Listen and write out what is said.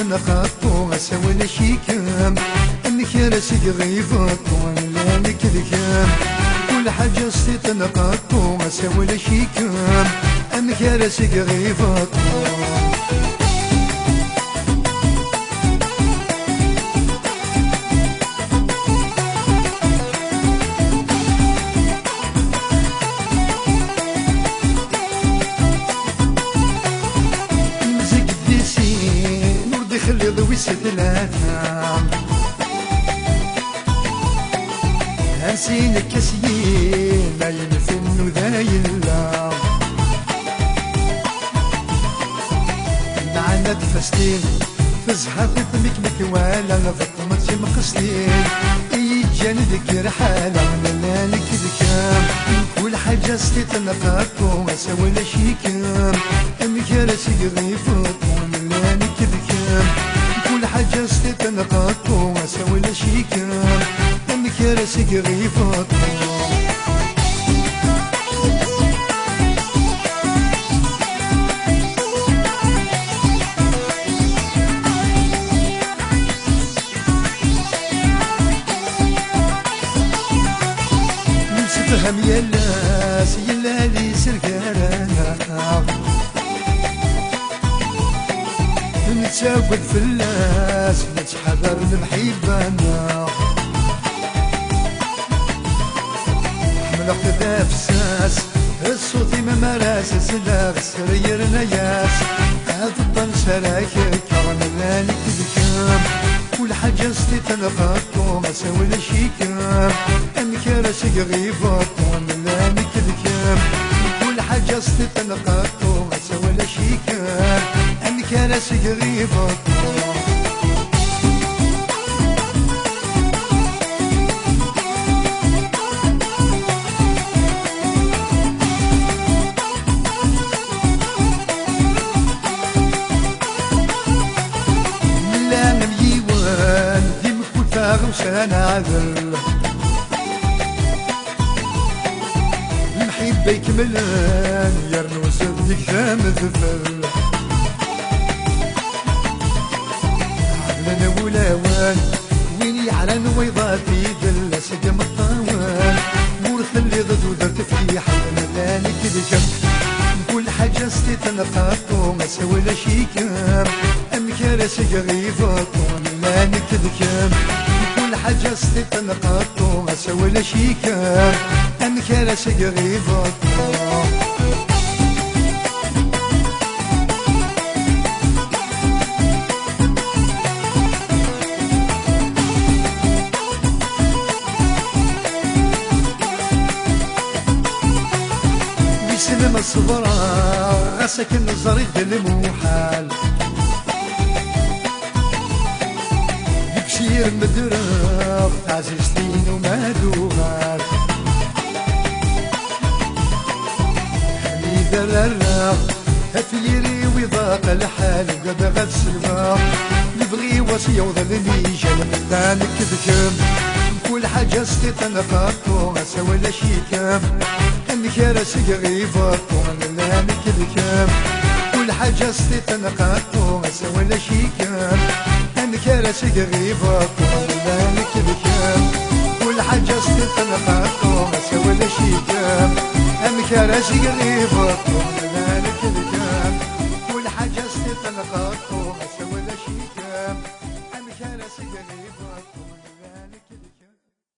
تنقطو اسوي شيكم انك راسك غيفطو لا نكذكم كل حاجه ستي تنقطو اسوي شيكم انك راسك غيفطو خلي ضوي ستلانا هنسينك كسيين لا ينفن وذايل لا معنا تفستين فزحة ثمك مكوالا فطمت مقصلين يجان ذكر حالة لا نكذكام كل حاجة ستتنقاطو اسوي لشيكام امك راسي غيفوطو لا نكذكام كل حاجة ستتنقاطو اسوي لشيكام امك راسي غيفوطو فهم يلاس يلالي سرقارانا نتساود في اللاس نتحضر المحيبانا حمل قذا فساس الصوتي ما مراس سلاغ سريرنا ياس هذا سراك كرم لاني كذكام كل حاجة ستي تنقاطو ما سوي لشيكام انك راسك غيفطو لا نكذكام كل حاجة ستي تنقاطو ما سوي لشيكام انك راسك غيفطو وسان عذل المحيب يكملان يرنو صدق ثام ذفل عملنا ولاوان وين يعلن ويضاتي ذل سقم الطوال مورث اللي ضدو درت في حلنا لا نكذكم كل حاجة ستي تنقاطو ما سوي لشيكام امك راسك غيفطو لا نكذكم كل حاجة ستي تنقاطو ما سوي لشيكام امك راسك غيفطو ويسلم الصبرا غسك النظر يدل موحال يكشير مدرب عزيزتين وما دوغال حميد الراب هفليري ويضاق الحال وقد غد سلماق نبغي وصية وظلني جنب دانك بكم كل حاجة ستي تنقاطو اسوي لشيكام انك راسك غيفطو لا نكذكام كل حاجة ستي تنقاطو اسوي لشيكام انك راسك غيفطو لا نكذكام كل حاجة ستي تنقاطو اسوي لشيكام انك راسك غيفطو لا نكذكام كل حاجة ستي تنقاطو اسوي لشيكام انك راسك غيفطو